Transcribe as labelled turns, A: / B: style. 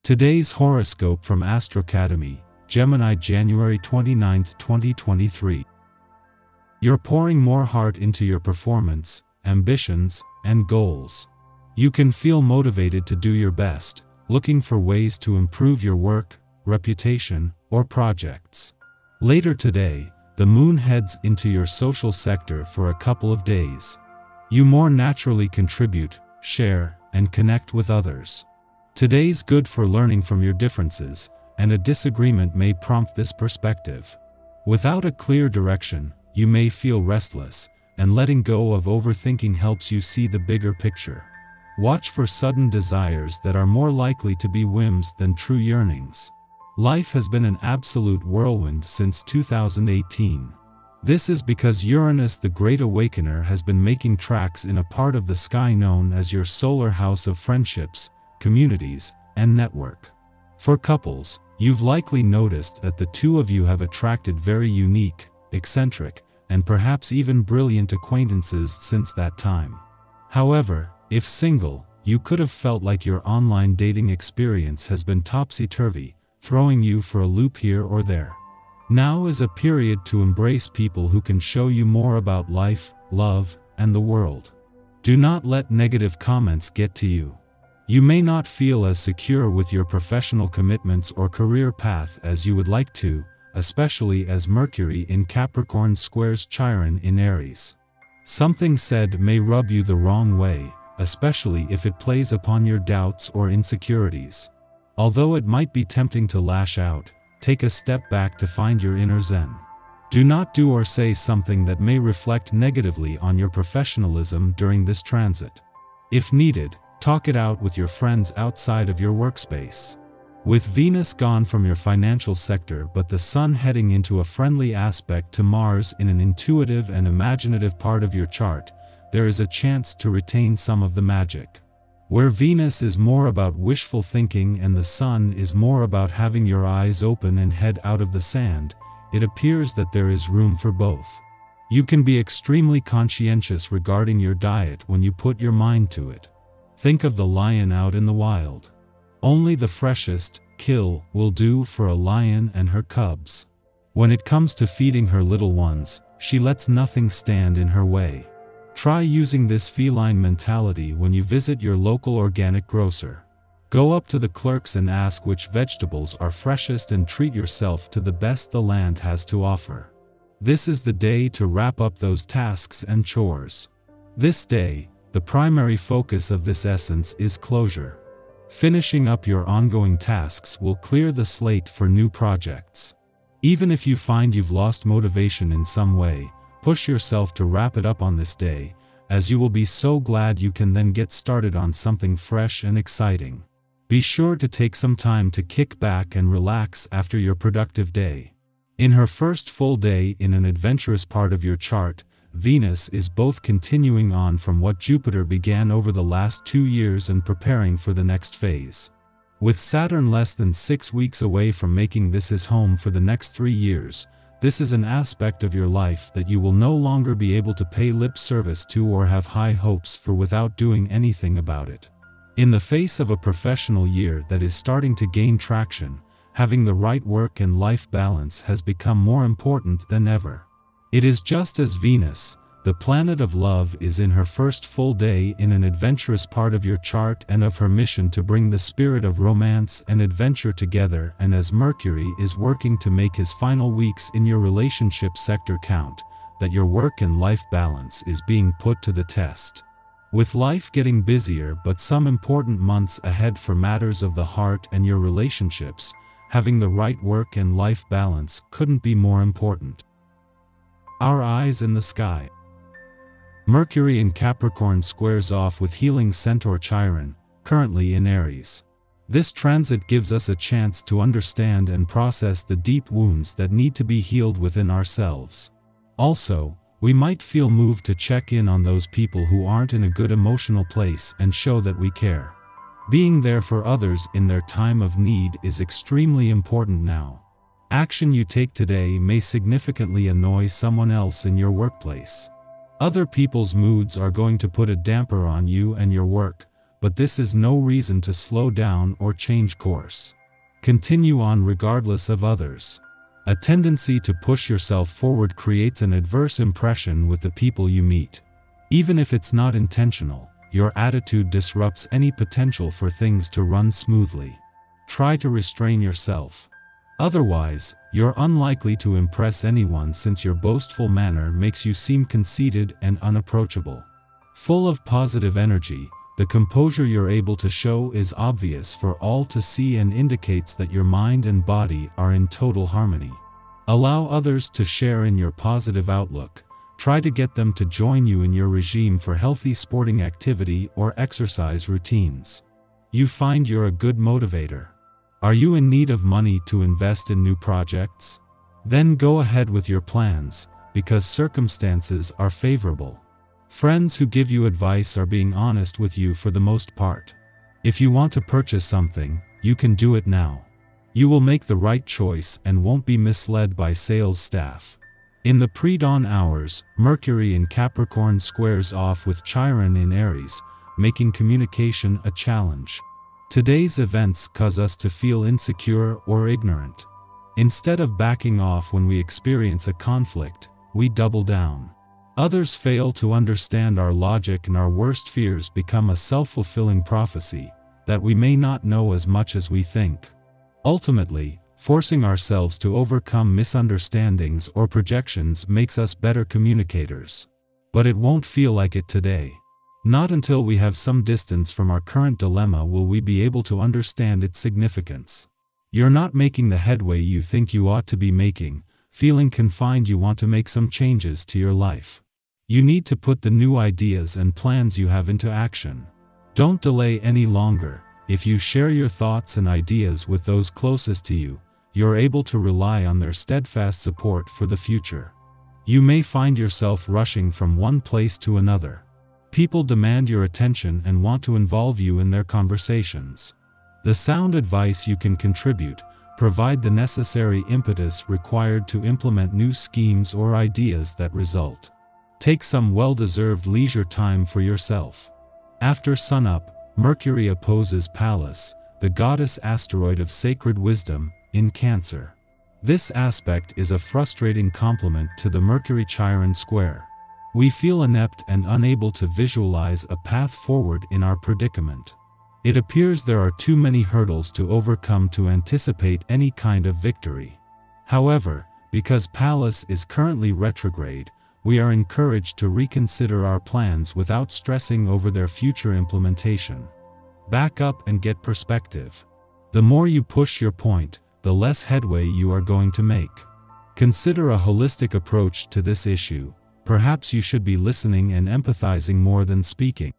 A: Today's horoscope from Astro Academy, Gemini, January 29, 2023. You're pouring more heart into your performance, ambitions, and goals. You can feel motivated to do your best, looking for ways to improve your work, reputation, or projects. Later today, the moon heads into your social sector for a couple of days. You more naturally contribute, share, and connect with others. Today's good for learning from your differences, and a disagreement may prompt this perspective. Without a clear direction, you may feel restless, and letting go of overthinking helps you see the bigger picture. Watch for sudden desires that are more likely to be whims than true yearnings. Life has been an absolute whirlwind since 2018. This is because Uranus, the Great Awakener, has been making tracks in a part of the sky known as your solar house of friendships, communities, and network. For couples, you've likely noticed that the two of you have attracted very unique, eccentric, and perhaps even brilliant acquaintances since that time. However, if single, you could have felt like your online dating experience has been topsy-turvy, throwing you for a loop here or there. Now is a period to embrace people who can show you more about life, love, and the world. Do not let negative comments get to you. You may not feel as secure with your professional commitments or career path as you would like to, especially as Mercury in Capricorn squares Chiron in Aries. Something said may rub you the wrong way, especially if it plays upon your doubts or insecurities. Although it might be tempting to lash out, take a step back to find your inner zen. Do not do or say something that may reflect negatively on your professionalism during this transit. If needed, talk it out with your friends outside of your workspace. With Venus gone from your financial sector but the Sun heading into a friendly aspect to Mars in an intuitive and imaginative part of your chart, there is a chance to retain some of the magic. Where Venus is more about wishful thinking and the Sun is more about having your eyes open and head out of the sand, it appears that there is room for both. You can be extremely conscientious regarding your diet when you put your mind to it. Think of the lion out in the wild. Only the freshest kill will do for a lion and her cubs. When it comes to feeding her little ones, she lets nothing stand in her way. Try using this feline mentality when you visit your local organic grocer. Go up to the clerks and ask which vegetables are freshest and treat yourself to the best the land has to offer. This is the day to wrap up those tasks and chores. This day, the primary focus of this essence is closure. Finishing up your ongoing tasks will clear the slate for new projects. Even if you find you've lost motivation in some way, push yourself to wrap it up on this day, as you will be so glad you can then get started on something fresh and exciting. Be sure to take some time to kick back and relax after your productive day. In her first full day in an adventurous part of your chart, Venus is both continuing on from what Jupiter began over the last 2 years and preparing for the next phase. With Saturn less than 6 weeks away from making this his home for the next 3 years, this is an aspect of your life that you will no longer be able to pay lip service to or have high hopes for without doing anything about it. In the face of a professional year that is starting to gain traction, having the right work and life balance has become more important than ever. It is just as Venus, the planet of love, is in her first full day in an adventurous part of your chart and of her mission to bring the spirit of romance and adventure together, and as Mercury is working to make his final weeks in your relationship sector count, that your work and life balance is being put to the test. With life getting busier but some important months ahead for matters of the heart and your relationships, having the right work and life balance couldn't be more important. Our eyes in the sky. Mercury in Capricorn squares off with healing centaur Chiron, currently in Aries. This transit gives us a chance to understand and process the deep wounds that need to be healed within ourselves. Also, we might feel moved to check in on those people who aren't in a good emotional place and show that we care. Being there for others in their time of need is extremely important now. Action you take today may significantly annoy someone else in your workplace. Other people's moods are going to put a damper on you and your work, but this is no reason to slow down or change course. Continue on regardless of others. A tendency to push yourself forward creates an adverse impression with the people you meet. Even if it's not intentional, your attitude disrupts any potential for things to run smoothly. Try to restrain yourself. Otherwise, you're unlikely to impress anyone since your boastful manner makes you seem conceited and unapproachable. Full of positive energy, the composure you're able to show is obvious for all to see and indicates that your mind and body are in total harmony. Allow others to share in your positive outlook. Try to get them to join you in your regime for healthy sporting activity or exercise routines. You find you're a good motivator. Are you in need of money to invest in new projects? Then go ahead with your plans, because circumstances are favorable. Friends who give you advice are being honest with you for the most part. If you want to purchase something, you can do it now. You will make the right choice and won't be misled by sales staff. In the pre-dawn hours, Mercury in Capricorn squares off with Chiron in Aries, making communication a challenge. Today's events cause us to feel insecure or ignorant. Instead of backing off when we experience a conflict, we double down. Others fail to understand our logic and our worst fears become a self-fulfilling prophecy, that we may not know as much as we think. Ultimately, forcing ourselves to overcome misunderstandings or projections makes us better communicators. But it won't feel like it today. Not until we have some distance from our current dilemma will we be able to understand its significance. You're not making the headway you think you ought to be making. Feeling confined, you want to make some changes to your life. You need to put the new ideas and plans you have into action. Don't delay any longer. If you share your thoughts and ideas with those closest to you, you're able to rely on their steadfast support for the future. You may find yourself rushing from one place to another. People demand your attention and want to involve you in their conversations. The sound advice you can contribute, provide the necessary impetus required to implement new schemes or ideas that result. Take some well-deserved leisure time for yourself. After sunup, Mercury opposes Pallas, the goddess asteroid of sacred wisdom, in Cancer. This aspect is a frustrating complement to the Mercury-Chiron square. We feel inept and unable to visualize a path forward in our predicament. It appears there are too many hurdles to overcome to anticipate any kind of victory. However, because Pallas is currently retrograde, we are encouraged to reconsider our plans without stressing over their future implementation. Back up and get perspective. The more you push your point, the less headway you are going to make. Consider a holistic approach to this issue. Perhaps you should be listening and empathizing more than speaking.